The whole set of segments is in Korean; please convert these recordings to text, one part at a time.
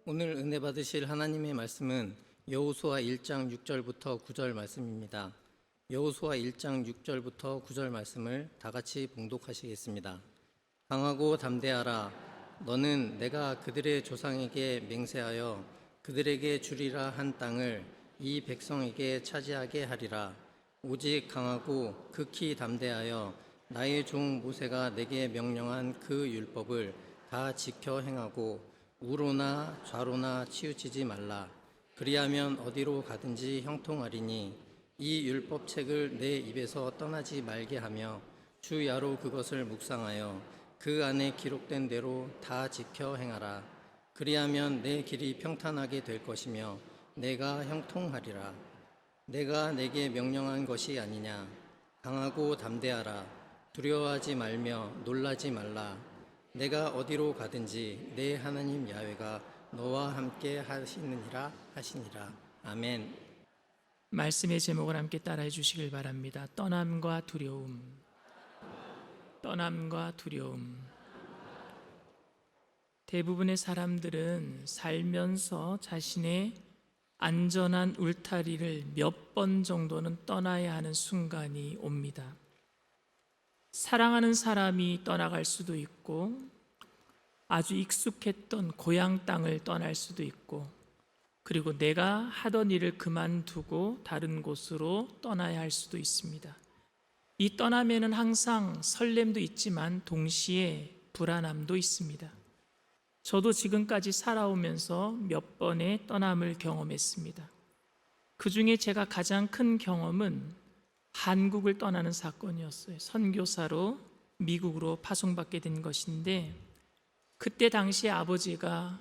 오늘 은혜 받으실 하나님의 말씀은 여호수아 1장 6절부터 9절 말씀입니다. 여호수아 1장 6절부터 9절 말씀을 다 같이 봉독하시겠습니다. 강하고 담대하라. 너는 내가 그들의 조상에게 맹세하여 그들에게 주리라 한 땅을 이 백성에게 차지하게 하리라. 오직 강하고 극히 담대하여 나의 종 모세가 내게 명령한 그 율법을 다 지켜 행하고 우로나 좌로나 치우치지 말라. 그리하면 어디로 가든지 형통하리니 이 율법책을 내 입에서 떠나지 말게 하며 주야로 그것을 묵상하여 그 안에 기록된 대로 다 지켜 행하라. 그리하면 내 길이 평탄하게 될 것이며 내가 형통하리라. 내가 내게 명령한 것이 아니냐. 강하고 담대하라. 두려워하지 말며 놀라지 말라. 내가 어디로 가든지 내 하나님 야훼가 너와 함께 하시느니라 하시니라. 아멘. 말씀의 제목을 함께 따라해 주시길 바랍니다. 떠남과 두려움. 떠남과 두려움. 대부분의 사람들은 살면서 자신의 안전한 울타리를 몇 번 정도는 떠나야 하는 순간이 옵니다. 사랑하는 사람이 떠나갈 수도 있고, 아주 익숙했던 고향 땅을 떠날 수도 있고, 그리고 내가 하던 일을 그만두고 다른 곳으로 떠나야 할 수도 있습니다. 이 떠남에는 항상 설렘도 있지만 동시에 불안함도 있습니다. 저도 지금까지 살아오면서 몇 번의 떠남을 경험했습니다. 그 중에 제가 가장 큰 경험은 한국을 떠나는 사건이었어요. 선교사로 미국으로 파송받게 된 것인데, 그때 당시에 아버지가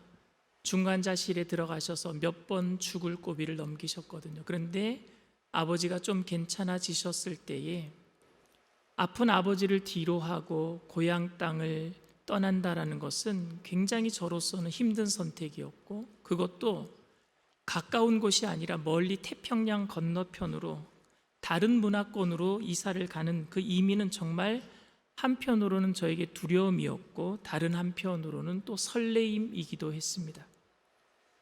중환자실에 들어가셔서 몇 번 죽을 고비를 넘기셨거든요. 그런데 아버지가 좀 괜찮아지셨을 때에 아픈 아버지를 뒤로 하고 고향 땅을 떠난다라는 것은 굉장히 저로서는 힘든 선택이었고, 그것도 가까운 곳이 아니라 멀리 태평양 건너편으로 다른 문화권으로 이사를 가는 그 이민은 정말 한편으로는 저에게 두려움이었고 다른 한편으로는 또 설레임이기도 했습니다.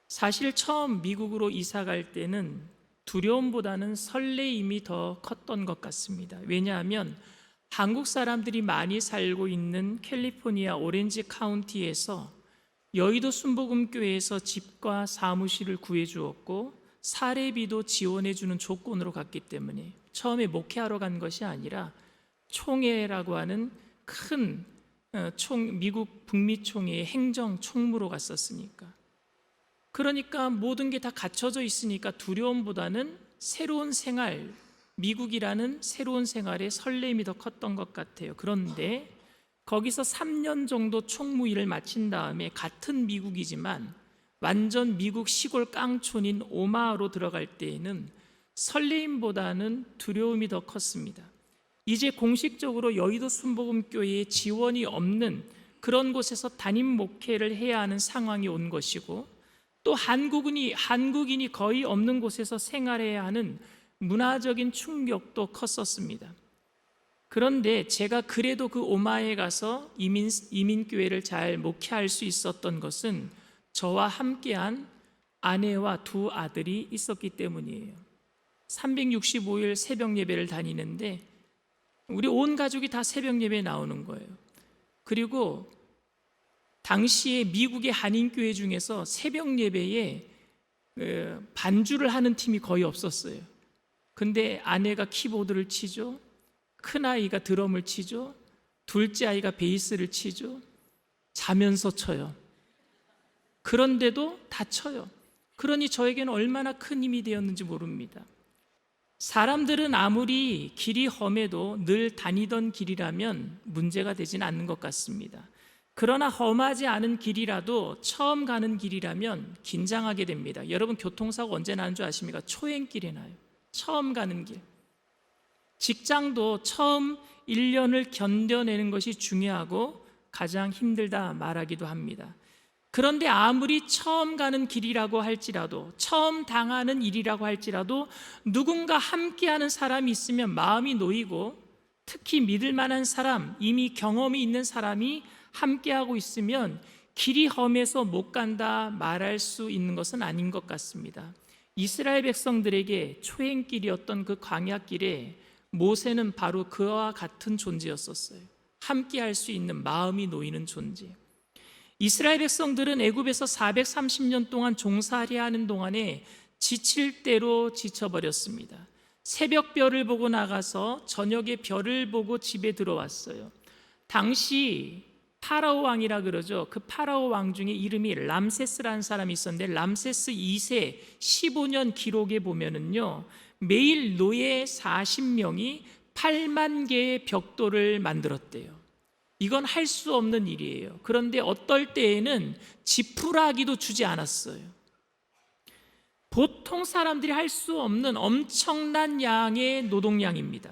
사실 처음 미국으로 이사 갈 때는 두려움보다는 설레임이 더 컸던 것 같습니다. 왜냐하면 한국 사람들이 많이 살고 있는 캘리포니아 오렌지 카운티에서 여의도 순복음교회에서 집과 사무실을 구해주었고 사례비도 지원해주는 조건으로 갔기 때문에 처음에 목회하러 간 것이 아니라 총회라고 하는 큰 미국 북미 총회의 행정 총무로 갔었으니까, 그러니까 모든 게 다 갖춰져 있으니까 두려움보다는 새로운 생활, 미국이라는 새로운 생활의 설렘이 더 컸던 것 같아요. 그런데 거기서 3년 정도 총무 일을 마친 다음에 같은 미국이지만 완전 미국 시골 깡촌인 오마하로 들어갈 때에는 설레임보다는 두려움이 더 컸습니다. 이제 공식적으로 여의도 순복음교회에 지원이 없는 그런 곳에서 담임 목회를 해야 하는 상황이 온 것이고, 또 한국인이 거의 없는 곳에서 생활해야 하는 문화적인 충격도 컸었습니다. 그런데 제가 그래도 그 오마에 가서 이민교회를 잘 목회할 수 있었던 것은 저와 함께한 아내와 두 아들이 있었기 때문이에요. 365일 새벽 예배를 다니는데 우리 온 가족이 다 새벽 예배에 나오는 거예요. 그리고 당시에 미국의 한인교회 중에서 새벽 예배에 반주를 하는 팀이 거의 없었어요. 근데 아내가 키보드를 치죠, 큰아이가 드럼을 치죠, 둘째 아이가 베이스를 치죠, 자면서 쳐요. 그런데도 다 쳐요. 그러니 저에게는 얼마나 큰 힘이 되었는지 모릅니다. 사람들은 아무리 길이 험해도 늘 다니던 길이라면 문제가 되진 않는 것 같습니다. 그러나 험하지 않은 길이라도 처음 가는 길이라면 긴장하게 됩니다. 여러분, 교통사고 언제 나는 줄 아십니까? 초행길에 나요. 처음 가는 길. 직장도 처음 1년을 견뎌내는 것이 중요하고 가장 힘들다 말하기도 합니다. 그런데 아무리 처음 가는 길이라고 할지라도, 처음 당하는 일이라고 할지라도 누군가 함께하는 사람이 있으면 마음이 놓이고, 특히 믿을 만한 사람, 이미 경험이 있는 사람이 함께하고 있으면 길이 험해서 못 간다 말할 수 있는 것은 아닌 것 같습니다. 이스라엘 백성들에게 초행길이었던 그 광야길에 모세는 바로 그와 같은 존재였었어요. 함께 할 수 있는 마음이 놓이는 존재. 이스라엘 백성들은 애굽에서 430년 동안 종살이야 하는 동안에 지칠 대로 지쳐버렸습니다. 새벽별을 보고 나가서 저녁에 별을 보고 집에 들어왔어요. 당시 파라오 왕이라 그러죠. 그 파라오 왕 중에 이름이 람세스라는 사람이 있었는데, 람세스 2세 15년 기록에 보면은요, 매일 노예 40명이 8만 개의 벽돌을 만들었대요. 이건 할 수 없는 일이에요. 그런데 어떨 때에는 지푸라기도 주지 않았어요. 보통 사람들이 할 수 없는 엄청난 양의 노동량입니다.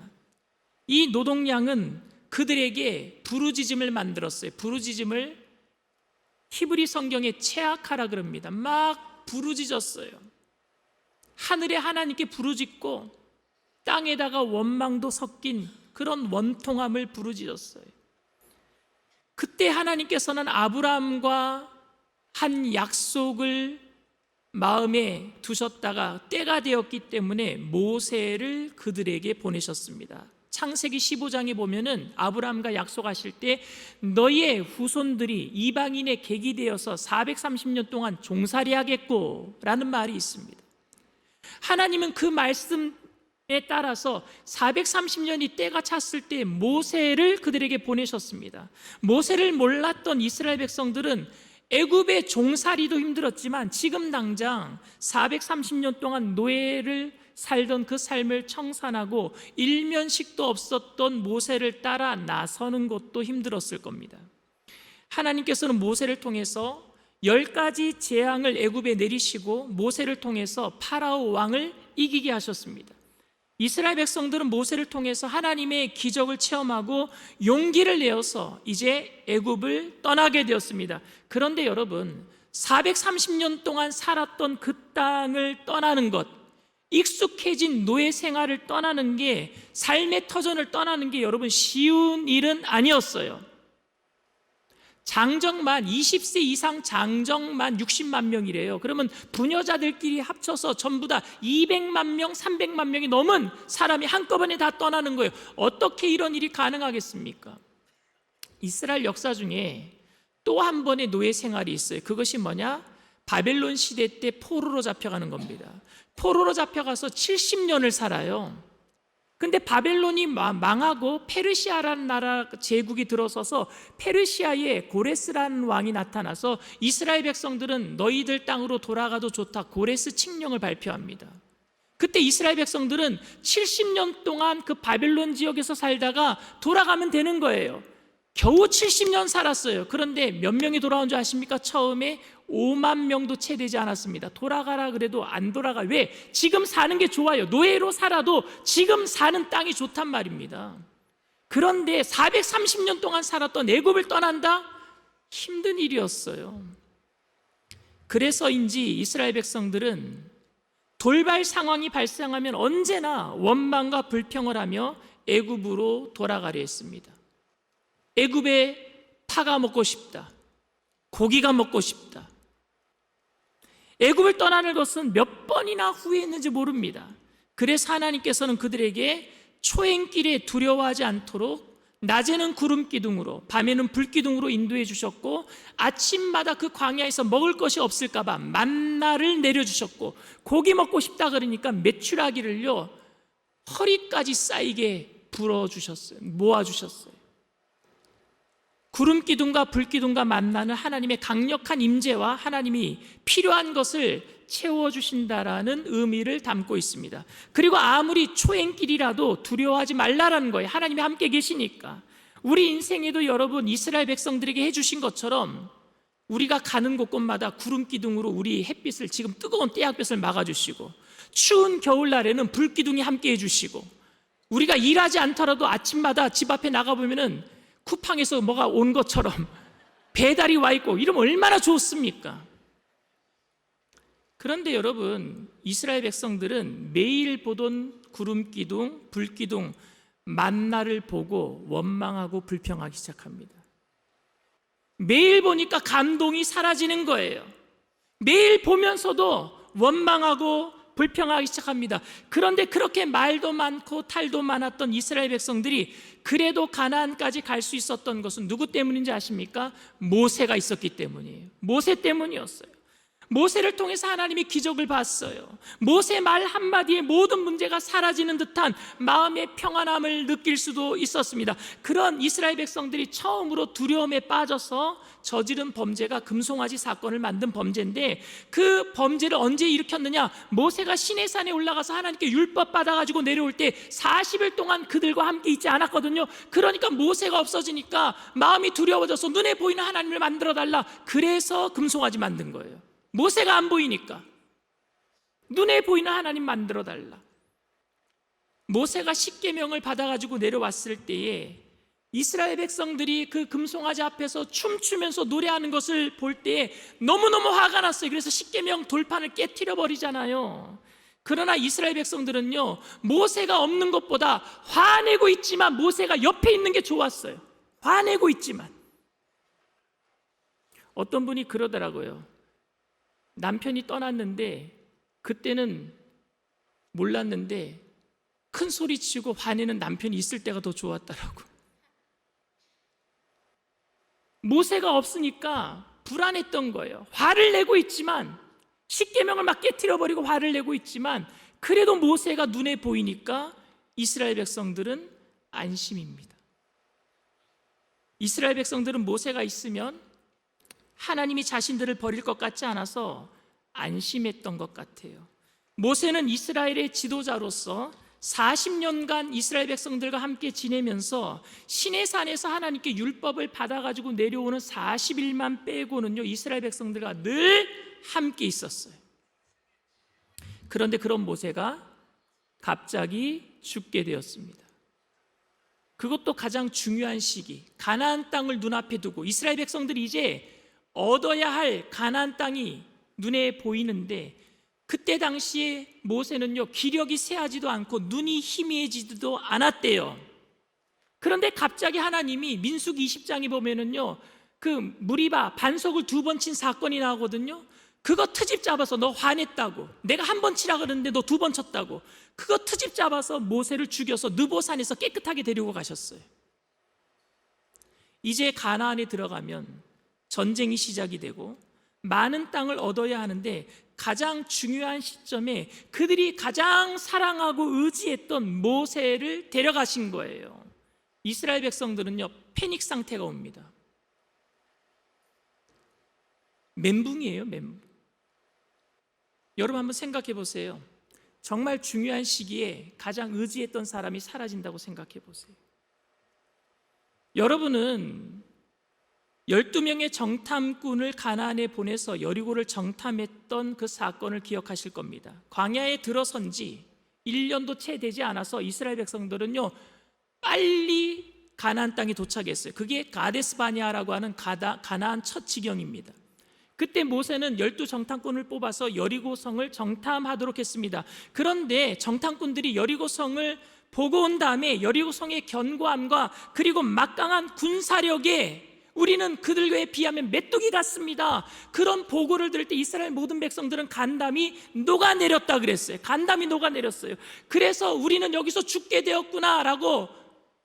이 노동량은 그들에게 부르짖음을 만들었어요. 부르짖음을 히브리 성경에 체악하라 그럽니다. 막 부르짖었어요. 하늘에 하나님께 부르짖고 땅에다가 원망도 섞인 그런 원통함을 부르짖었어요. 그때 하나님께서는 아브라함과 한 약속을 마음에 두셨다가 때가 되었기 때문에 모세를 그들에게 보내셨습니다. 창세기 15장에 보면은 아브라함과 약속하실 때 너희의 후손들이 이방인의 객이 되어서 430년 동안 종살이하겠고 라는 말이 있습니다. 하나님은 그 말씀에 따라서 430년이 때가 찼을 때 모세를 그들에게 보내셨습니다. 모세를 몰랐던 이스라엘 백성들은 애굽의 종살이도 힘들었지만 지금 당장 430년 동안 노예를 살던 그 삶을 청산하고 일면식도 없었던 모세를 따라 나서는 것도 힘들었을 겁니다. 하나님께서는 모세를 통해서 10가지 재앙을 애굽에 내리시고 모세를 통해서 파라오 왕을 이기게 하셨습니다. 이스라엘 백성들은 모세를 통해서 하나님의 기적을 체험하고 용기를 내어서 이제 애굽을 떠나게 되었습니다. 그런데 여러분, 430년 동안 살았던 그 땅을 떠나는 것, 익숙해진 노예 생활을 떠나는 게, 삶의 터전을 떠나는 게 여러분 쉬운 일은 아니었어요. 장정만 20세 이상 장정만 60만 명이래요. 그러면 부녀자들끼리 합쳐서 전부 다 200만 명, 300만 명이 넘은 사람이 한꺼번에 다 떠나는 거예요. 어떻게 이런 일이 가능하겠습니까? 이스라엘 역사 중에 또 한 번의 노예 생활이 있어요. 그것이 뭐냐? 바벨론 시대 때 포로로 잡혀가는 겁니다. 포로로 잡혀가서 70년을 살아요. 근데 바벨론이 망하고 페르시아라는 나라 제국이 들어서서 페르시아에 고레스라는 왕이 나타나서 이스라엘 백성들은 너희들 땅으로 돌아가도 좋다, 고레스 칙령을 발표합니다. 그때 이스라엘 백성들은 70년 동안 그 바벨론 지역에서 살다가 돌아가면 되는 거예요. 겨우 70년 살았어요. 그런데 몇 명이 돌아온 줄 아십니까? 처음에 5만 명도 채 되지 않았습니다. 돌아가라 그래도 안 돌아가. 왜? 지금 사는 게 좋아요. 노예로 살아도 지금 사는 땅이 좋단 말입니다. 그런데 430년 동안 살았던 애굽을 떠난다? 힘든 일이었어요. 그래서인지 이스라엘 백성들은 돌발 상황이 발생하면 언제나 원망과 불평을 하며 애굽으로 돌아가려 했습니다. 애굽에 파가 먹고 싶다, 고기가 먹고 싶다. 애굽을 떠나는 것은 몇 번이나 후회했는지 모릅니다. 그래서 하나님께서는 그들에게 초행길에 두려워하지 않도록 낮에는 구름 기둥으로 밤에는 불 기둥으로 인도해 주셨고, 아침마다 그 광야에서 먹을 것이 없을까 봐 만나를 내려주셨고, 고기 먹고 싶다 그러니까 메추라기를요 허리까지 쌓이게 불어주셨어요. 모아주셨어요. 구름 기둥과 불 기둥과 만나는 하나님의 강력한 임재와 하나님이 필요한 것을 채워주신다라는 의미를 담고 있습니다. 그리고 아무리 초행길이라도 두려워하지 말라라는 거예요. 하나님이 함께 계시니까. 우리 인생에도 여러분 이스라엘 백성들에게 해주신 것처럼 우리가 가는 곳곳마다 구름 기둥으로 우리 햇빛을, 지금 뜨거운 태양빛을 막아주시고, 추운 겨울날에는 불 기둥이 함께 해주시고, 우리가 일하지 않더라도 아침마다 집 앞에 나가보면은 쿠팡에서 뭐가 온 것처럼 배달이 와 있고, 이러면 얼마나 좋습니까? 그런데 여러분, 이스라엘 백성들은 매일 보던 구름 기둥, 불 기둥, 만나를 보고 원망하고 불평하기 시작합니다. 매일 보니까 감동이 사라지는 거예요. 매일 보면서도 원망하고 불평하기 시작합니다. 그런데 그렇게 말도 많고 탈도 많았던 이스라엘 백성들이 그래도 가나안까지 갈 수 있었던 것은 누구 때문인지 아십니까? 모세가 있었기 때문이에요. 모세 때문이었어요. 모세를 통해서 하나님이 기적을 봤어요. 모세 말 한마디에 모든 문제가 사라지는 듯한 마음의 평안함을 느낄 수도 있었습니다. 그런 이스라엘 백성들이 처음으로 두려움에 빠져서 저지른 범죄가 금송아지 사건을 만든 범죄인데, 그 범죄를 언제 일으켰느냐? 모세가 시내산에 올라가서 하나님께 율법 받아가지고 내려올 때 40일 동안 그들과 함께 있지 않았거든요. 그러니까 모세가 없어지니까 마음이 두려워져서 눈에 보이는 하나님을 만들어달라, 그래서 금송아지 만든 거예요. 모세가 안 보이니까 눈에 보이는 하나님 만들어 달라. 모세가 십계명을 받아가지고 내려왔을 때에 이스라엘 백성들이 그 금송아지 앞에서 춤추면서 노래하는 것을 볼 때에 너무너무 화가 났어요. 그래서 십계명 돌판을 깨트려 버리잖아요. 그러나 이스라엘 백성들은요, 모세가 없는 것보다 화내고 있지만 모세가 옆에 있는 게 좋았어요. 화내고 있지만. 어떤 분이 그러더라고요. 남편이 떠났는데 그때는 몰랐는데 큰 소리 치고 화내는 남편이 있을 때가 더 좋았다라고. 모세가 없으니까 불안했던 거예요. 화를 내고 있지만, 십계명을 막 깨트려버리고 화를 내고 있지만, 그래도 모세가 눈에 보이니까 이스라엘 백성들은 안심입니다. 이스라엘 백성들은 모세가 있으면 하나님이 자신들을 버릴 것 같지 않아서 안심했던 것 같아요. 모세는 이스라엘의 지도자로서 40년간 이스라엘 백성들과 함께 지내면서 시내산에서 하나님께 율법을 받아가지고 내려오는 40일만 빼고는요, 이스라엘 백성들과 늘 함께 있었어요. 그런데 그런 모세가 갑자기 죽게 되었습니다. 그것도 가장 중요한 시기, 가나안 땅을 눈앞에 두고 이스라엘 백성들이 이제 얻어야 할 가나안 땅이 눈에 보이는데, 그때 당시에 모세는요, 기력이 쇠하지도 않고 눈이 희미해지지도 않았대요. 그런데 갑자기 하나님이 민수기 20장에 보면은요, 그 무리바 반석을 2번 친 사건이 나오거든요. 그거 트집 잡아서 너 화냈다고, 내가 1번 치라 그랬는데 너 2번 쳤다고, 그거 트집 잡아서 모세를 죽여서 느보산에서 깨끗하게 데리고 가셨어요. 이제 가나안에 들어가면 전쟁이 시작이 되고 많은 땅을 얻어야 하는데, 가장 중요한 시점에 그들이 가장 사랑하고 의지했던 모세를 데려가신 거예요. 이스라엘 백성들은요, 패닉 상태가 옵니다. 멘붕이에요, 멘붕. 여러분 한번 생각해 보세요. 정말 중요한 시기에 가장 의지했던 사람이 사라진다고 생각해 보세요. 여러분은 12명의 정탐꾼을 가나안에 보내서 여리고를 정탐했던 그 사건을 기억하실 겁니다. 광야에 들어선 지 1년도 채 되지 않아서 이스라엘 백성들은요, 빨리 가나안 땅에 도착했어요. 그게 가데스바니아라고 하는 가나안 첫 지경입니다. 그때 모세는 12정탐꾼을 뽑아서 여리고성을 정탐하도록 했습니다. 그런데 정탐꾼들이 여리고성을 보고 온 다음에 여리고성의 견고함과 그리고 막강한 군사력에 우리는 그들에 비하면 메뚜기 같습니다, 그런 보고를 들을 때 이스라엘 모든 백성들은 간담이 녹아내렸다 그랬어요. 간담이 녹아내렸어요. 그래서 우리는 여기서 죽게 되었구나라고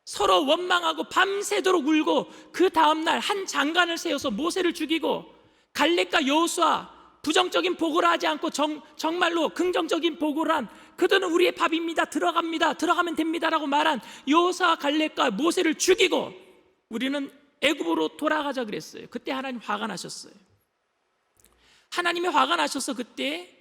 서로 원망하고 밤새도록 울고, 그 다음날 한 장관을 세워서 모세를 죽이고, 갈렙과 여호수아 부정적인 보고를 하지 않고 정말로 긍정적인 보고를 한, 그들은 우리의 밥입니다, 들어가면 됩니다라고 말한 여호수아 갈렙과 모세를 죽이고 우리는 애굽으로 돌아가자 그랬어요. 그때 하나님 화가 나셨어요. 하나님이 화가 나셔서 그때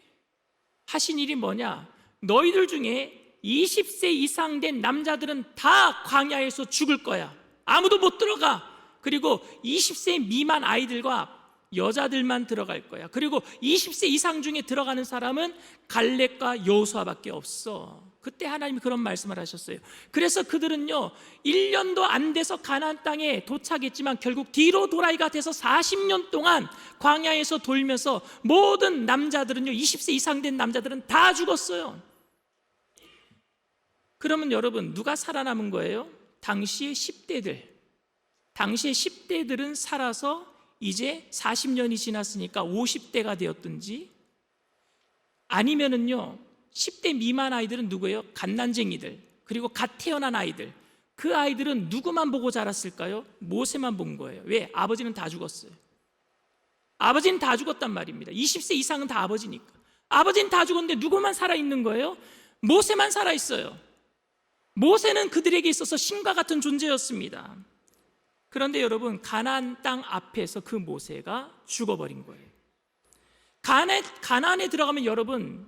하신 일이 뭐냐? 너희들 중에 20세 이상 된 남자들은 다 광야에서 죽을 거야. 아무도 못 들어가. 그리고 20세 미만 아이들과 여자들만 들어갈 거야. 그리고 20세 이상 중에 들어가는 사람은 갈렙과 여호수아밖에 없어. 그때 하나님이 그런 말씀을 하셨어요. 그래서 그들은요, 1년도 안 돼서 가나안 땅에 도착했지만 결국 뒤로 도라이가 돼서 40년 동안 광야에서 돌면서 모든 남자들은요, 20세 이상 된 남자들은 다 죽었어요. 그러면 여러분, 누가 살아남은 거예요? 당시의 10대들. 당시의 10대들은 살아서 이제 40년이 지났으니까 50대가 되었든지, 아니면은요 10대 미만 아이들은 누구예요? 갓난쟁이들, 그리고 갓 태어난 아이들. 그 아이들은 누구만 보고 자랐을까요? 모세만 본 거예요. 왜? 아버지는 다 죽었어요. 아버지는 다 죽었단 말입니다. 20세 이상은 다 아버지니까. 아버지는 다 죽었는데 누구만 살아있는 거예요? 모세만 살아있어요. 모세는 그들에게 있어서 신과 같은 존재였습니다. 그런데 여러분, 가나안 땅 앞에서 그 모세가 죽어버린 거예요. 가나안에 들어가면 여러분,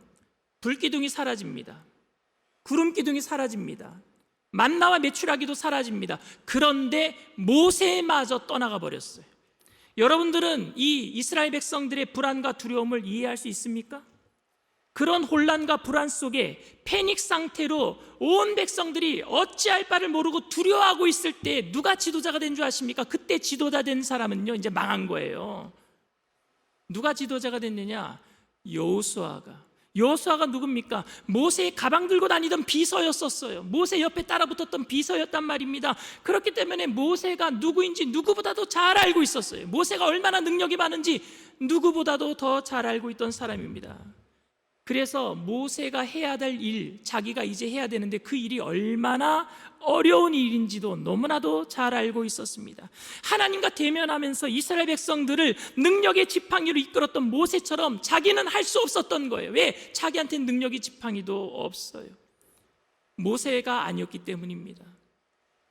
불기둥이 사라집니다. 구름기둥이 사라집니다. 만나와 메추라기도 사라집니다. 그런데 모세마저 떠나가 버렸어요. 여러분들은 이 이스라엘 백성들의 불안과 두려움을 이해할 수 있습니까? 그런 혼란과 불안 속에 패닉 상태로 온 백성들이 어찌할 바를 모르고 두려워하고 있을 때 누가 지도자가 된 줄 아십니까? 그때 지도자 된 사람은요 이제 망한 거예요. 누가 지도자가 됐느냐? 여호수아가 누굽니까? 모세의 가방 들고 다니던 비서였었어요. 모세 옆에 따라붙었던 비서였단 말입니다. 그렇기 때문에 모세가 누구인지 누구보다도 잘 알고 있었어요. 모세가 얼마나 능력이 많은지 누구보다도 더 잘 알고 있던 사람입니다. 그래서 모세가 해야 될 일, 자기가 이제 해야 되는데 그 일이 얼마나 어려운 일인지도 너무나도 잘 알고 있었습니다. 하나님과 대면하면서 이스라엘 백성들을 능력의 지팡이로 이끌었던 모세처럼 자기는 할 수 없었던 거예요. 왜? 자기한테는 능력의 지팡이도 없어요. 모세가 아니었기 때문입니다.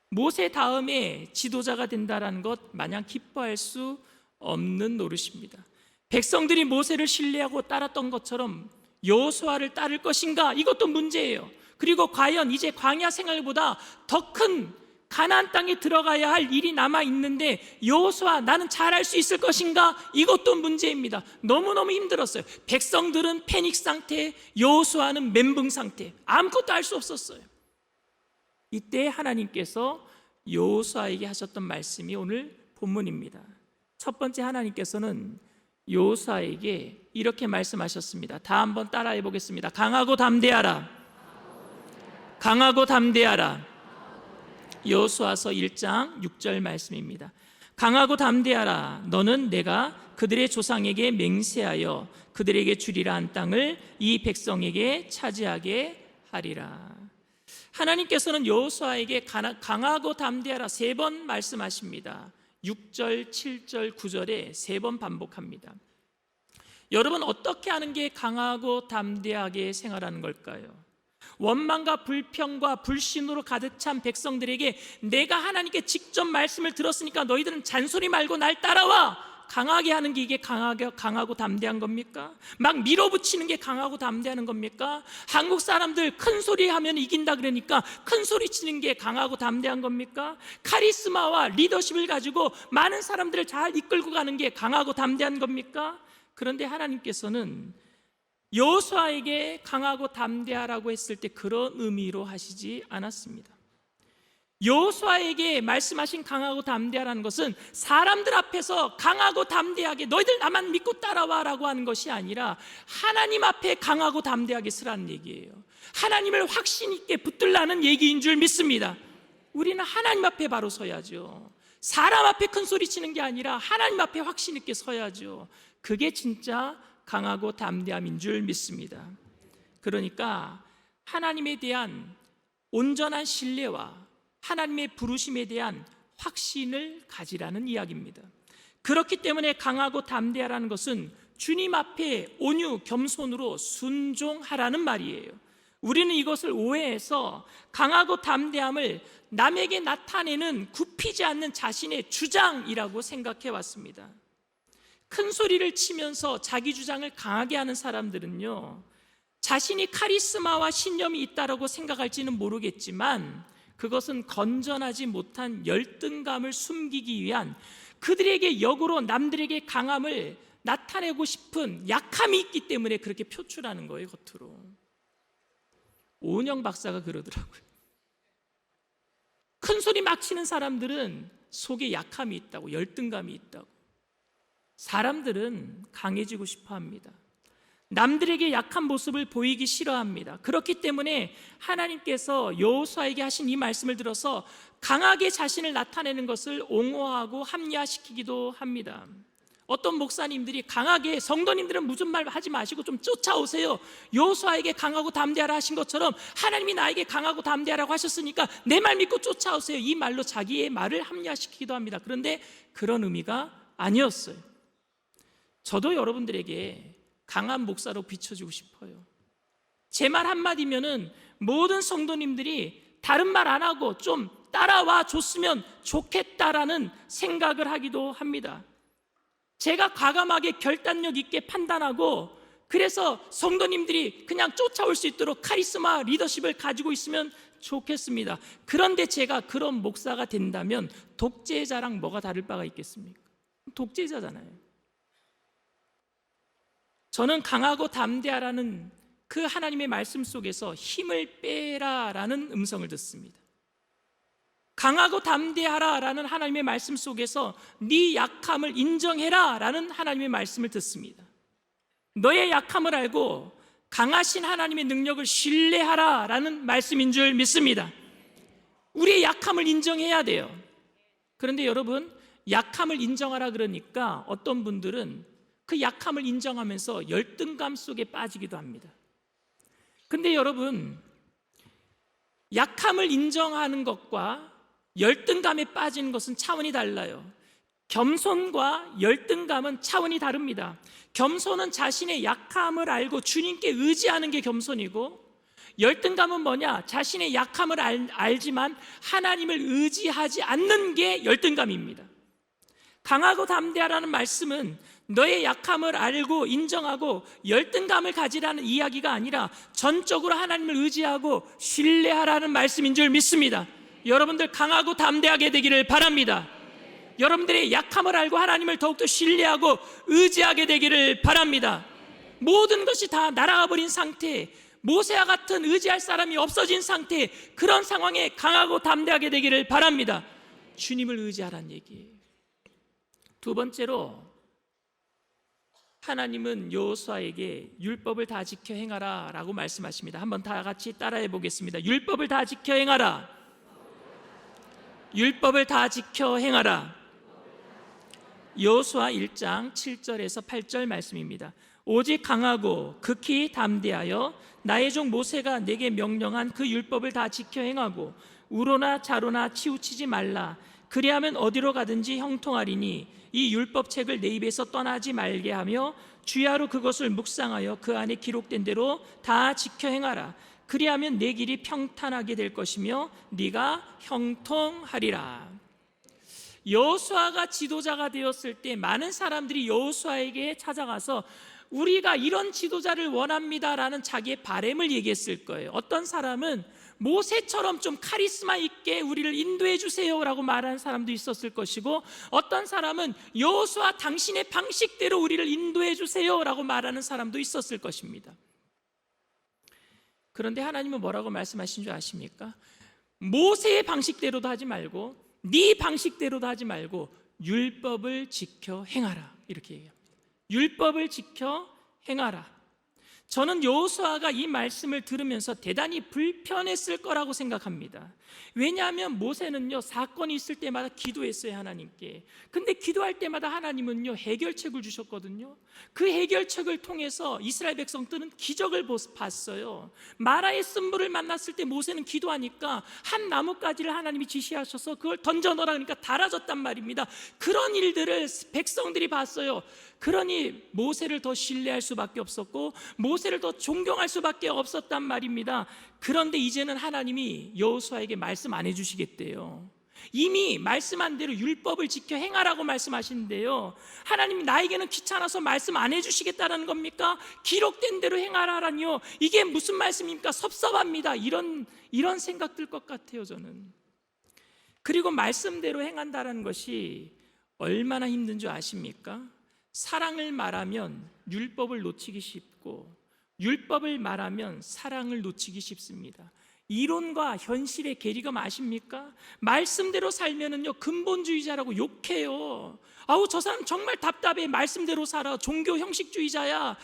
모세 다음에 지도자가 된다는 것 마냥 기뻐할 수 없는 노릇입니다. 백성들이 모세를 신뢰하고 따랐던 것처럼 여호수아를 따를 것인가? 이것도 문제예요. 그리고 과연 이제 광야 생활보다 더 큰 가나안 땅에 들어가야 할 일이 남아 있는데 여호수아 나는 잘할 수 있을 것인가? 이것도 문제입니다. 너무너무 힘들었어요. 백성들은 패닉 상태, 여호수아는 멘붕 상태, 아무것도 할 수 없었어요. 이때 하나님께서 여호수아에게 하셨던 말씀이 오늘 본문입니다. 첫 번째, 하나님께서는 여호수아에게 이렇게 말씀하셨습니다. 다 한번 따라해 보겠습니다. 강하고 담대하라. 강하고 담대하라. 여호수아서 1장 6절 말씀입니다. 강하고 담대하라. 너는 내가 그들의 조상에게 맹세하여 그들에게 주리라 한 땅을 이 백성에게 차지하게 하리라. 하나님께서는 여호수아에게 강하고 담대하라 3번 말씀하십니다. 6절, 7절, 9절에 3번 반복합니다. 여러분, 어떻게 하는 게 강하고 담대하게 생활하는 걸까요? 원망과 불평과 불신으로 가득 찬 백성들에게 내가 하나님께 직접 말씀을 들었으니까 너희들은 잔소리 말고 날 따라와, 강하게 하는 게 이게 강하고 담대한 겁니까? 막 밀어붙이는 게 강하고 담대하는 겁니까? 한국 사람들 큰 소리 하면 이긴다 그러니까 큰 소리 치는 게 강하고 담대한 겁니까? 카리스마와 리더십을 가지고 많은 사람들을 잘 이끌고 가는 게 강하고 담대한 겁니까? 그런데 하나님께서는 여호수아에게 강하고 담대하라고 했을 때 그런 의미로 하시지 않았습니다. 여호수아에게 말씀하신 강하고 담대하라는 것은 사람들 앞에서 강하고 담대하게 너희들 나만 믿고 따라와라고 하는 것이 아니라 하나님 앞에 강하고 담대하게 서라는 얘기예요. 하나님을 확신 있게 붙들라는 얘기인 줄 믿습니다. 우리는 하나님 앞에 바로 서야죠. 사람 앞에 큰 소리 치는 게 아니라 하나님 앞에 확신 있게 서야죠. 그게 진짜 강하고 담대함인 줄 믿습니다. 그러니까 하나님에 대한 온전한 신뢰와 하나님의 부르심에 대한 확신을 가지라는 이야기입니다. 그렇기 때문에 강하고 담대하라는 것은 주님 앞에 온유 겸손으로 순종하라는 말이에요. 우리는 이것을 오해해서 강하고 담대함을 남에게 나타내는 굽히지 않는 자신의 주장이라고 생각해 왔습니다. 큰 소리를 치면서 자기 주장을 강하게 하는 사람들은요, 자신이 카리스마와 신념이 있다고 생각할지는 모르겠지만 그것은 건전하지 못한 열등감을 숨기기 위한, 그들에게 역으로 남들에게 강함을 나타내고 싶은 약함이 있기 때문에 그렇게 표출하는 거예요, 겉으로. 오은영 박사가 그러더라고요. 큰 소리 막 치는 사람들은 속에 약함이 있다고, 열등감이 있다고. 사람들은 강해지고 싶어 합니다. 남들에게 약한 모습을 보이기 싫어합니다. 그렇기 때문에 하나님께서 여호수아에게 하신 이 말씀을 들어서 강하게 자신을 나타내는 것을 옹호하고 합리화시키기도 합니다. 어떤 목사님들이 강하게 성도님들은 무슨 말 하지 마시고 좀 쫓아오세요. 여호수아에게 강하고 담대하라 하신 것처럼 하나님이 나에게 강하고 담대하라고 하셨으니까 내 말 믿고 쫓아오세요. 이 말로 자기의 말을 합리화시키기도 합니다. 그런데 그런 의미가 아니었어요. 저도 여러분들에게 강한 목사로 비춰주고 싶어요. 제 말 한마디면은 모든 성도님들이 다른 말 안 하고 좀 따라와 줬으면 좋겠다라는 생각을 하기도 합니다. 제가 과감하게 결단력 있게 판단하고 그래서 성도님들이 그냥 쫓아올 수 있도록 카리스마 리더십을 가지고 있으면 좋겠습니다. 그런데 제가 그런 목사가 된다면 독재자랑 뭐가 다를 바가 있겠습니까? 독재자잖아요. 저는 강하고 담대하라는 그 하나님의 말씀 속에서 힘을 빼라라는 음성을 듣습니다. 강하고 담대하라라는 하나님의 말씀 속에서 네 약함을 인정해라라는 하나님의 말씀을 듣습니다. 너의 약함을 알고 강하신 하나님의 능력을 신뢰하라라는 말씀인 줄 믿습니다. 우리의 약함을 인정해야 돼요. 그런데 여러분, 약함을 인정하라 그러니까 어떤 분들은 그 약함을 인정하면서 열등감 속에 빠지기도 합니다. 근데 여러분, 약함을 인정하는 것과 열등감에 빠지는 것은 차원이 달라요. 겸손과 열등감은 차원이 다릅니다. 겸손은 자신의 약함을 알고 주님께 의지하는 게 겸손이고, 열등감은 뭐냐? 자신의 약함을 알지만 하나님을 의지하지 않는 게 열등감입니다. 강하고 담대하라는 말씀은 너의 약함을 알고 인정하고 열등감을 가지라는 이야기가 아니라 전적으로 하나님을 의지하고 신뢰하라는 말씀인 줄 믿습니다. 여러분들 강하고 담대하게 되기를 바랍니다. 여러분들의 약함을 알고 하나님을 더욱더 신뢰하고 의지하게 되기를 바랍니다. 모든 것이 다 날아가 버린 상태, 모세와 같은 의지할 사람이 없어진 상태, 그런 상황에 강하고 담대하게 되기를 바랍니다. 주님을 의지하라는 얘기예요. 두 번째로, 하나님은 여호수아에게 율법을 다 지켜 행하라 라고 말씀하십니다. 한번 다 같이 따라해 보겠습니다. 율법을 다 지켜 행하라. 율법을 다 지켜 행하라. 여호수아 1장 7절에서 8절 말씀입니다. 오직 강하고 극히 담대하여 나의 종 모세가 내게 명령한 그 율법을 다 지켜 행하고 우로나 자로나 치우치지 말라. 그리하면 어디로 가든지 형통하리니 이 율법책을 내 입에서 떠나지 말게 하며 주야로 그것을 묵상하여 그 안에 기록된 대로 다 지켜 행하라. 그리하면 내 길이 평탄하게 될 것이며 네가 형통하리라. 여호수아가 지도자가 되었을 때 많은 사람들이 여호수아에게 찾아가서 우리가 이런 지도자를 원합니다라는 자기의 바램을 얘기했을 거예요. 어떤 사람은 모세처럼 좀 카리스마 있게 우리를 인도해 주세요라고 말하는 사람도 있었을 것이고, 어떤 사람은 여호수아 당신의 방식대로 우리를 인도해 주세요라고 말하는 사람도 있었을 것입니다. 그런데 하나님은 뭐라고 말씀하신 줄 아십니까? 모세의 방식대로도 하지 말고 네 방식대로도 하지 말고 율법을 지켜 행하라, 이렇게 얘기합니다. 율법을 지켜 행하라. 저는 여호수아가 이 말씀을 들으면서 대단히 불편했을 거라고 생각합니다. 왜냐하면 모세는요, 사건이 있을 때마다 기도했어요, 하나님께. 근데 기도할 때마다 하나님은요, 해결책을 주셨거든요. 그 해결책을 통해서 이스라엘 백성들은 기적을 봤어요. 마라의 쓴물을 만났을 때 모세는 기도하니까 한 나뭇가지를 하나님이 지시하셔서 그걸 던져 넣으라 그러니까 달아졌단 말입니다. 그런 일들을 백성들이 봤어요. 그러니 모세를 더 신뢰할 수밖에 없었고 모세를 더 존경할 수밖에 없었단 말입니다. 그런데 이제는 하나님이 여호수아에게 말씀 안 해주시겠대요. 이미 말씀한 대로 율법을 지켜 행하라고 말씀하시는데요, 하나님이 나에게는 귀찮아서 말씀 안 해주시겠다는 겁니까? 기록된 대로 행하라라니요, 이게 무슨 말씀입니까? 섭섭합니다. 이런 생각 들 것 같아요, 저는. 그리고 말씀대로 행한다는 것이 얼마나 힘든 줄 아십니까? 사랑을 말하면 율법을 놓치기 쉽고 율법을 말하면 사랑을 놓치기 쉽습니다. 이론과 현실의 괴리감 아십니까? 말씀대로 살면은요, 근본주의자라고 욕해요. 아우, 저 사람 정말 답답해. 말씀대로 살아. 종교 형식주의자야.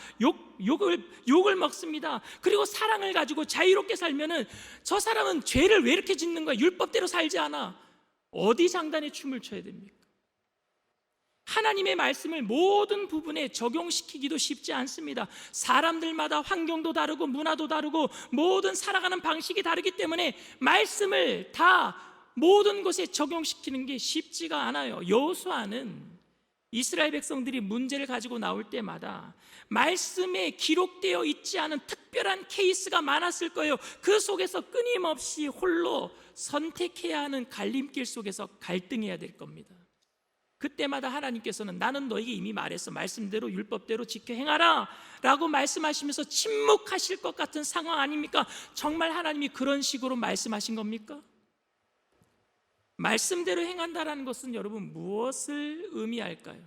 욕을 먹습니다. 그리고 사랑을 가지고 자유롭게 살면은 저 사람은 죄를 왜 이렇게 짓는 거야? 율법대로 살지 않아. 어디 장단에 춤을 춰야 됩니까? 하나님의 말씀을 모든 부분에 적용시키기도 쉽지 않습니다. 사람들마다 환경도 다르고 문화도 다르고 모든 살아가는 방식이 다르기 때문에 말씀을 다 모든 곳에 적용시키는 게 쉽지가 않아요. 여호수아는 이스라엘 백성들이 문제를 가지고 나올 때마다 말씀에 기록되어 있지 않은 특별한 케이스가 많았을 거예요. 그 속에서 끊임없이 홀로 선택해야 하는 갈림길 속에서 갈등해야 될 겁니다. 그때마다 하나님께서는 나는 너에게 이미 말했어, 말씀대로 율법대로 지켜 행하라 라고 말씀하시면서 침묵하실 것 같은 상황 아닙니까? 정말 하나님이 그런 식으로 말씀하신 겁니까? 말씀대로 행한다라는 것은 여러분 무엇을 의미할까요?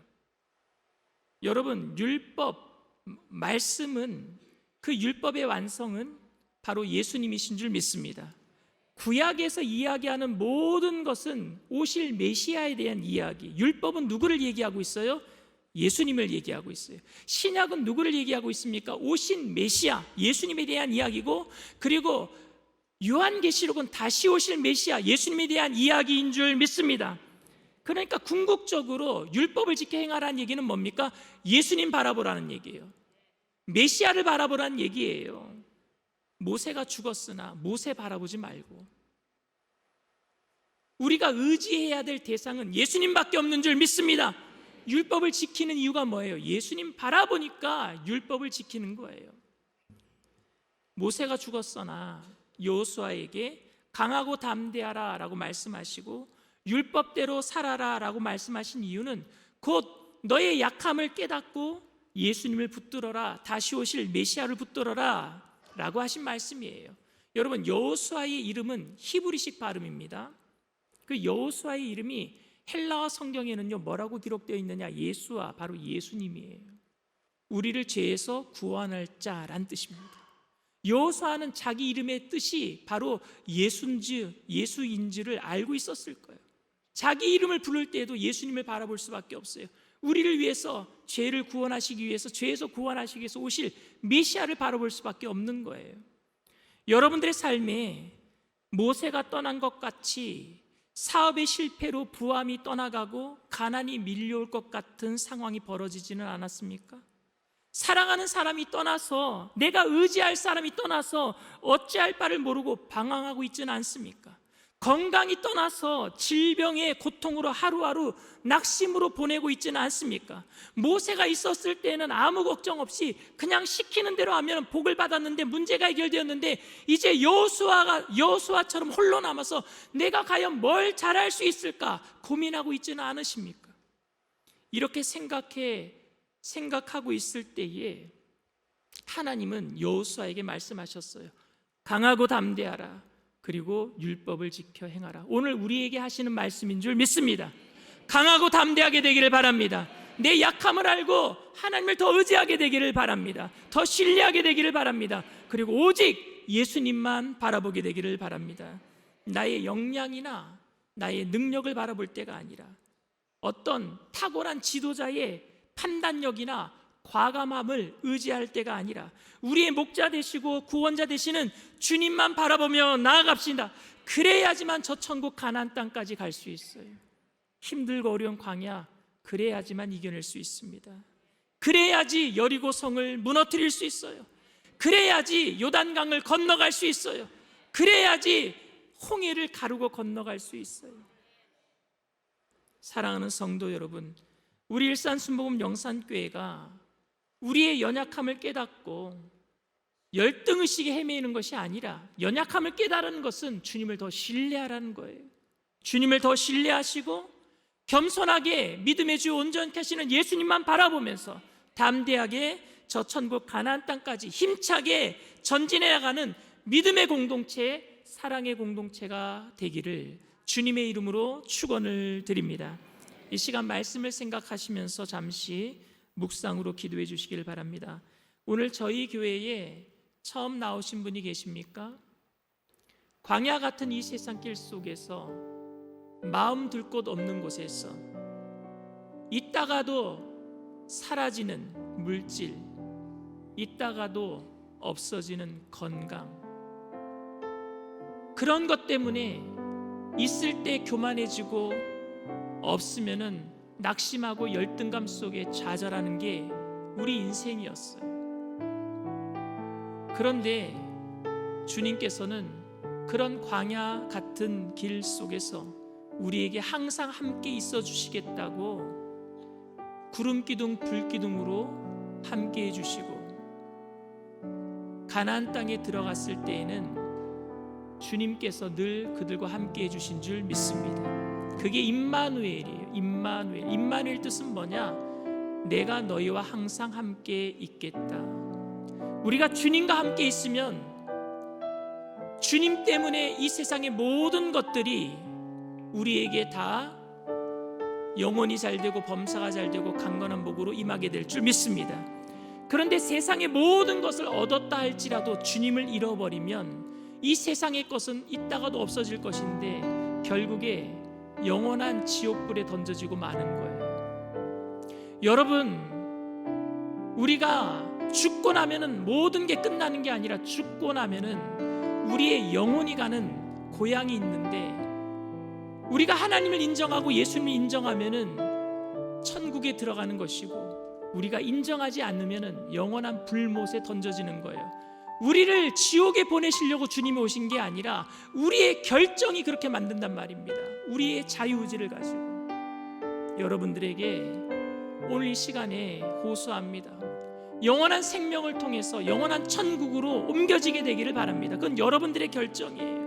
여러분, 율법, 말씀은, 그 율법의 완성은 바로 예수님이신 줄 믿습니다. 구약에서 이야기하는 모든 것은 오실 메시아에 대한 이야기. 율법은 누구를 얘기하고 있어요? 예수님을 얘기하고 있어요. 신약은 누구를 얘기하고 있습니까? 오신 메시아, 예수님에 대한 이야기고, 그리고 요한계시록은 다시 오실 메시아, 예수님에 대한 이야기인 줄 믿습니다. 그러니까 궁극적으로 율법을 지켜 행하라는 얘기는 뭡니까? 예수님 바라보라는 얘기예요. 메시아를 바라보라는 얘기예요. 모세가 죽었으나 모세 바라보지 말고 우리가 의지해야 될 대상은 예수님밖에 없는 줄 믿습니다. 율법을 지키는 이유가 뭐예요? 예수님 바라보니까 율법을 지키는 거예요. 모세가 죽었으나 여호수아에게 강하고 담대하라 라고 말씀하시고 율법대로 살아라 라고 말씀하신 이유는 곧 너의 약함을 깨닫고 예수님을 붙들어라, 다시 오실 메시아를 붙들어라 라고 하신 말씀이에요. 여러분, 여호수아의 이름은 히브리식 발음입니다. 그 여호수아의 이름이 헬라어 성경에는요 뭐라고 기록되어 있느냐? 예수아, 바로 예수님이에요. 우리를 죄에서 구원할 자란 뜻입니다. 여호수아는 자기 이름의 뜻이 바로 예수인지를 알고 있었을 거예요. 자기 이름을 부를 때에도 예수님을 바라볼 수밖에 없어요. 우리를 위해서, 죄를 구원하시기 위해서, 죄에서 구원하시기 위해서 오실 메시아를 바라볼 수밖에 없는 거예요. 여러분들의 삶에 모세가 떠난 것 같이 사업의 실패로 부함이 떠나가고 가난이 밀려올 것 같은 상황이 벌어지지는 않았습니까? 사랑하는 사람이 떠나서, 내가 의지할 사람이 떠나서 어찌할 바를 모르고 방황하고 있지는 않습니까? 건강이 떠나서 질병의 고통으로 하루하루 낙심으로 보내고 있지는 않습니까? 모세가 있었을 때는 아무 걱정 없이 그냥 시키는 대로 하면 복을 받았는데 문제가 해결되었는데, 이제 여호수아처럼 홀로 남아서 내가 과연 뭘 잘할 수 있을까 고민하고 있지는 않으십니까? 이렇게 생각하고 있을 때에 하나님은 여호수아에게 말씀하셨어요. 강하고 담대하라. 그리고 율법을 지켜 행하라. 오늘 우리에게 하시는 말씀인 줄 믿습니다. 강하고 담대하게 되기를 바랍니다. 내 약함을 알고 하나님을 더 의지하게 되기를 바랍니다. 더 신뢰하게 되기를 바랍니다. 그리고 오직 예수님만 바라보게 되기를 바랍니다. 나의 역량이나 나의 능력을 바라볼 때가 아니라 어떤 탁월한 지도자의 판단력이나 과감함을 의지할 때가 아니라 우리의 목자 되시고 구원자 되시는 주님만 바라보며 나아갑시다. 그래야지만 저 천국 가나안 땅까지 갈 수 있어요. 힘들고 어려운 광야, 그래야지만 이겨낼 수 있습니다. 그래야지 여리고 성을 무너뜨릴 수 있어요. 그래야지 요단강을 건너갈 수 있어요. 그래야지 홍해를 가르고 건너갈 수 있어요. 사랑하는 성도 여러분, 우리 일산 순복음 영산교회가 우리의 연약함을 깨닫고 열등의식에 헤매이는 것이 아니라, 연약함을 깨달은 것은 주님을 더 신뢰하라는 거예요. 주님을 더 신뢰하시고 겸손하게 믿음의 주 온전케 하시는 예수님만 바라보면서 담대하게 저 천국 가나안 땅까지 힘차게 전진해 나가는 믿음의 공동체, 사랑의 공동체가 되기를 주님의 이름으로 축원을 드립니다. 이 시간 말씀을 생각하시면서 잠시 묵상으로 기도해 주시기를 바랍니다. 오늘 저희 교회에 처음 나오신 분이 계십니까? 광야 같은 이 세상길 속에서, 마음 둘 곳 없는 곳에서 있다가도 사라지는 물질, 있다가도 없어지는 건강, 그런 것 때문에 있을 때 교만해지고 없으면은 낙심하고 열등감 속에 좌절하는 게 우리 인생이었어요. 그런데 주님께서는 그런 광야 같은 길 속에서 우리에게 항상 함께 있어 주시겠다고 구름기둥 불기둥으로 함께 해주시고, 가나안 땅에 들어갔을 때에는 주님께서 늘 그들과 함께 해주신 줄 믿습니다. 그게 임마누엘이에요. 임마누엘 뜻은 뭐냐? 내가 너희와 항상 함께 있겠다. 우리가 주님과 함께 있으면 주님 때문에 이 세상의 모든 것들이 우리에게 다 영혼이 잘되고 범사가 잘되고 강건한 복으로 임하게 될 줄 믿습니다. 그런데 세상의 모든 것을 얻었다 할지라도 주님을 잃어버리면 이 세상의 것은 있다가도 없어질 것인데 결국에 영원한 지옥불에 던져지고 마는 거예요. 여러분, 우리가 죽고 나면은 모든 게 끝나는 게 아니라 죽고 나면은 우리의 영혼이 가는 고향이 있는데, 우리가 하나님을 인정하고 예수님을 인정하면은 천국에 들어가는 것이고, 우리가 인정하지 않으면은 영원한 불못에 던져지는 거예요. 우리를 지옥에 보내시려고 주님이 오신 게 아니라 우리의 결정이 그렇게 만든단 말입니다. 우리의 자유의지를 가지고. 여러분들에게 오늘 이 시간에 호소합니다. 영원한 생명을 통해서 영원한 천국으로 옮겨지게 되기를 바랍니다. 그건 여러분들의 결정이에요.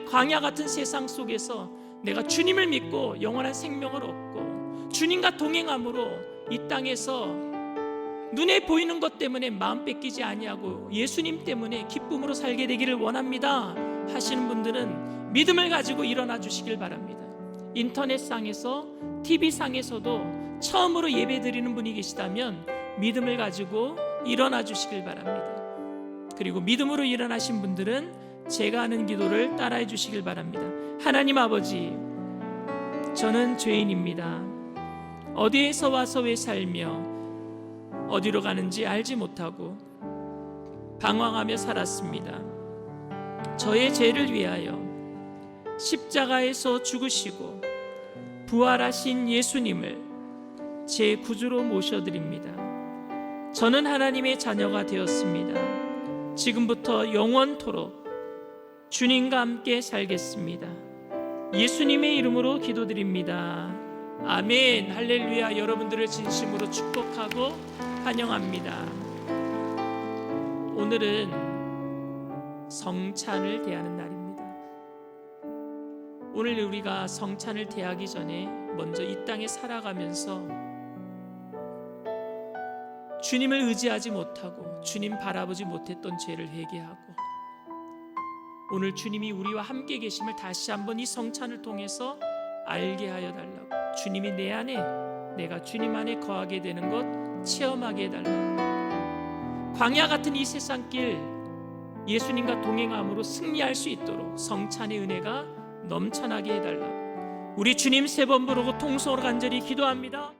광야 같은 세상 속에서 내가 주님을 믿고 영원한 생명을 얻고 주님과 동행함으로 이 땅에서 눈에 보이는 것 때문에 마음 뺏기지 아니하고 예수님 때문에 기쁨으로 살게 되기를 원합니다 하시는 분들은 믿음을 가지고 일어나 주시길 바랍니다. 인터넷상에서 TV상에서도 처음으로 예배 드리는 분이 계시다면 믿음을 가지고 일어나 주시길 바랍니다. 그리고 믿음으로 일어나신 분들은 제가 하는 기도를 따라해 주시길 바랍니다. 하나님 아버지, 저는 죄인입니다. 어디에서 와서 왜 살며 어디로 가는지 알지 못하고 방황하며 살았습니다. 저의 죄를 위하여 십자가에서 죽으시고 부활하신 예수님을 제 구주로 모셔드립니다. 저는 하나님의 자녀가 되었습니다. 지금부터 영원토록 주님과 함께 살겠습니다. 예수님의 이름으로 기도드립니다. 아멘. 할렐루야. 여러분들을 진심으로 축복하고 환영합니다. 오늘은 성찬을 대하는 날입니다. 오늘 우리가 성찬을 대하기 전에 먼저 이 땅에 살아가면서 주님을 의지하지 못하고 주님 바라보지 못했던 죄를 회개하고 오늘 주님이 우리와 함께 계심을 다시 한번 이 성찬을 통해서 알게 하여 달라고, 주님이 내 안에, 내가 주님 안에 거하게 되는 것 체험하게 해달라고, 광야 같은 이 세상길 예수님과 동행함으로 승리할 수 있도록 성찬의 은혜가 넘쳐나게 해달라고 우리 주님 세 번 부르고 통성으로 간절히 기도합니다.